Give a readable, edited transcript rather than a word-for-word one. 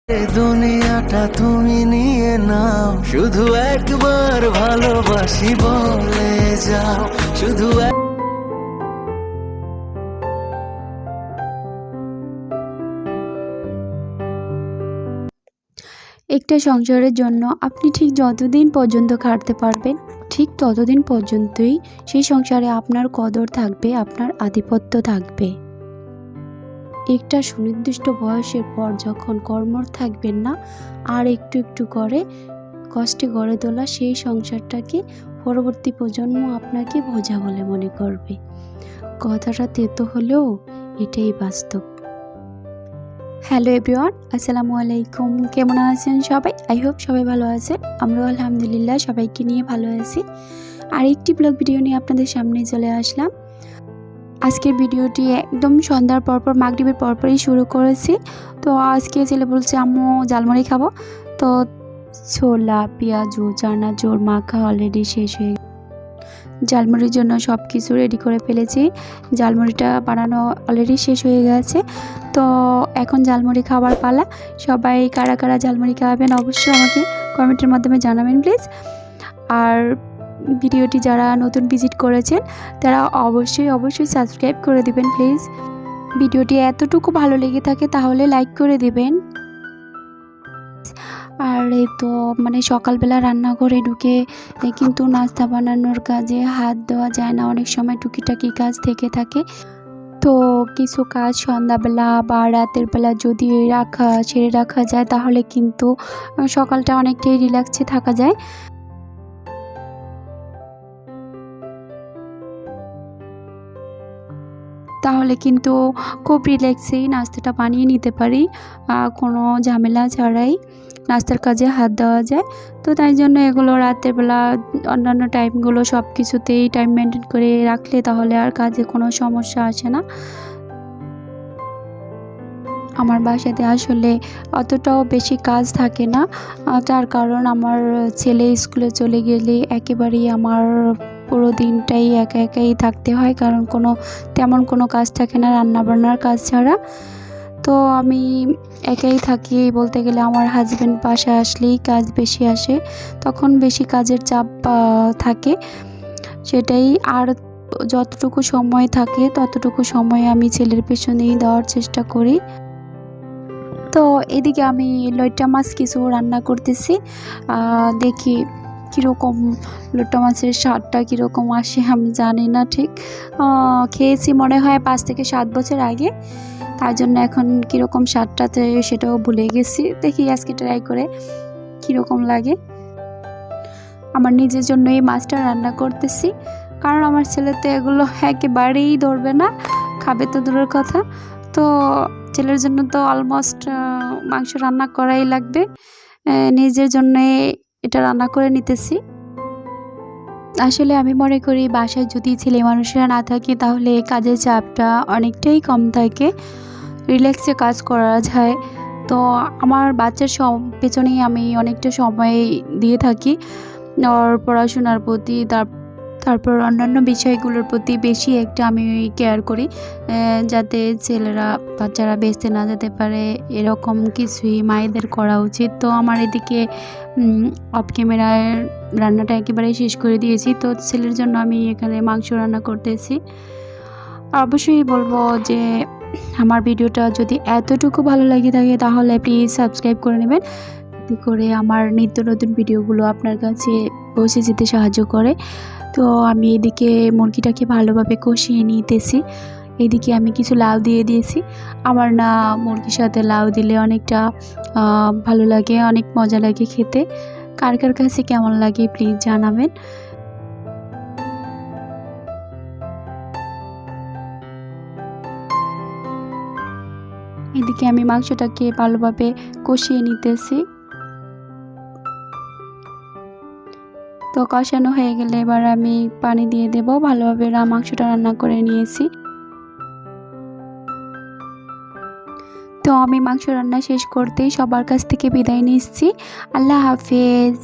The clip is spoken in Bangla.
দুনিয়াটা তুমি নিয়ে নাও, শুধু একবার ভালোবাসি বলে যাও, শুধু একটা সংসারের জন্য আপনি ঠিক যতদিন পর্যন্ত খাটতে পারবেন, ঠিক ততদিন পর্যন্তই সেই সংসারে আপনার কদর থাকবে, আপনার আধিপত্য থাকবে। একটা সুনির্দিষ্ট বয়সের পর যখন কর্মর থাকবেন না, আর একটু একটু করে কষ্টে গড়ে তোলা সেই সংসারটাকে পরবর্তী প্রজন্ম আপনাকে বোঝা বলে মনে করবে। কথাটা তেতো হলেও এটাই বাস্তব। হ্যালো এভরিওয়ান, আসসালামু আলাইকুম। কেমন আছেন সবাই? আই হোপ সবাই ভালো আছেন। আমরাও আলহামদুলিল্লাহ সবাইকে নিয়ে ভালো আছি। আর একটি ব্লগ ভিডিও নিয়ে আপনাদের সামনে চলে আসলাম। আজকের ভিডিওটি একদম সন্ধ্যার পরপর, মাগরিবের পরপরই শুরু করেছি। তো আজকে ছেলে বলছে আম্মু ঝালমুড়ি খাবো। তো ছোলা, পেঁয়াজু, চানাচুর মাখা অলরেডি শেষ হয়ে, ঝালমুড়ির জন্য সব কিছু রেডি করে ফেলেছি। ঝালমুড়িটা বানানো অলরেডি শেষ হয়ে গেছে। তো এখন ঝালমুড়ি খাবার পালা। সবাই কারা কারা ঝালমুড়ি খাওয়াবেন অবশ্যই আমাকে কমেন্টের মাধ্যমে জানাবেন প্লিজ। আর ভিডিওটি যারা নতুন ভিজিট করেছেন তারা অবশ্যই সাবস্ক্রাইব করে দিবেন প্লিজ। ভিডিওটি এতটুকু ভালো লেগে থাকে তাহলে লাইক করে দিবেন। আর এই তো সকালবেলা রান্নাঘরে ঢুকে কিন্তু নাস্তা বানানোর কাজে হাত দেওয়া যায় না, অনেক সময় টুকিটাকি কাজ থেকে থাকে। তো কিছু কাজ সন্ধ্যাবেলা বা রাতের বেলা যদি ছেড়ে রাখা যায় তাহলে কিন্তু সকালটা অনেকটাই রিল্যাক্সে থাকা যায়। তাহলে কিন্তু খুব রিল্যাক্সেই নাস্তাটা বানিয়ে নিতে পারি, কোনো ঝামেলা ছাড়াই নাস্তার কাজে হাত দেওয়া যায়। তো তাই জন্য এগুলো রাতের বেলা অন্যান্য টাইমগুলো সব কিছুতেই টাইম মেনটেন করে রাখলে তাহলে আর কাজে কোনো সমস্যা আসে না। আমার বাসাতে আসলে অতটাও বেশি কাজ থাকে না, তার কারণ আমার ছেলে স্কুলে চলে গেলে একেবারেই আমার পুরো দিনটাই একাই থাকতে হয়, কারণ তেমন কোনো কাজ থাকে না রান্নাবান্নার কাজ ছাড়া। তো আমি একাই থাকি বলতে গেলে। আমার হাজব্যান্ড বাসায় আসলেই কাজ বেশি আসে, তখন বেশি কাজের চাপ থাকে সেটাই। আর যতটুকু সময় থাকে ততটুকু সময় আমি ছেলের পেছনেই দেওয়ার চেষ্টা করি। তো এদিকে আমি লইট্টা মাছ কিছু রান্না করতেছি। দেখি কীরকম লইট্টা মাছের স্বাদটা কীরকম আসে আমি জানি না ঠিক। খেয়েছি মনে হয় 5 থেকে 7 বছর আগে, তার জন্য এখন কীরকম স্বাদটাতে সেটাও ভুলে গেছি। দেখি আজকে ট্রাই করে কীরকম লাগে। আমার নিজের জন্য এই মাছটা রান্না করতেছি, কারণ আমার ছেলে তো এগুলো একেবারেই ধরবে না, খাবে তো দূরের কথা। তো ছেলের জন্য তো অলমোস্ট মাংস রান্না করাই লাগবে, নিজের জন্য এটা রান্না করে নিতেছি। আসলে আমি মনে করি বাসায় যদি ছেলে মানুষরা না থাকে তাহলে কাজের চাপটা অনেকটাই কম থাকে, রিল্যাক্সে কাজ করা যায়। তো আমার বাচ্চার পেছনেই আমি অনেকটা সময় দিয়ে থাকি, ওর পড়াশোনার প্রতি, তারপর অন্যান্য বিষয়গুলোর প্রতি বেশি একটা আমি কেয়ার করি, যাতে বাচ্চারা বেঁচতে না যেতে পারে, এরকম কিছুই মায়েদের করা উচিত। তো আমার এদিকে অফ ক্যামেরায় রান্নাটা একেবারে শেষ করে দিয়েছি। তো ছেলের জন্য আমি এখানে মাংস রান্না করতেছি। অবশ্যই বলবো যে আমার ভিডিওটা যদি এতটুকু ভালো লাগে থাকে তাহলে প্লিজ সাবস্ক্রাইব করে নেবেন, এতে করে আমার নিত্য নতুন ভিডিওগুলো আপনার কাছে পৌঁছে যেতে সাহায্য করে। তো আমি এদিকে মুরগিটাকে ভালোভাবে কষিয়ে নিতেছি। এদিকে আমি কিছু লাউ দিয়ে দিয়েছি। আমার না মুরগির সাথে লাউ দিলে অনেকটা ভালো লাগে, অনেক মজা লাগে খেতে। কার কার কাছে কেমন লাগে প্লিজ জানাবেন। এদিকে আমি মাংসটাকে ভালোভাবে কষিয়ে নিতেছি। তো কষানো হয়ে গেলে এবার আমি পানি দিয়ে দেব। ভালোভাবে মাংসটা রান্না করে নিয়েছি। তো আমি মাংস রান্না শেষ করতেই সবার কাছ থেকে বিদায় নিচ্ছি। আল্লাহ হাফেজ।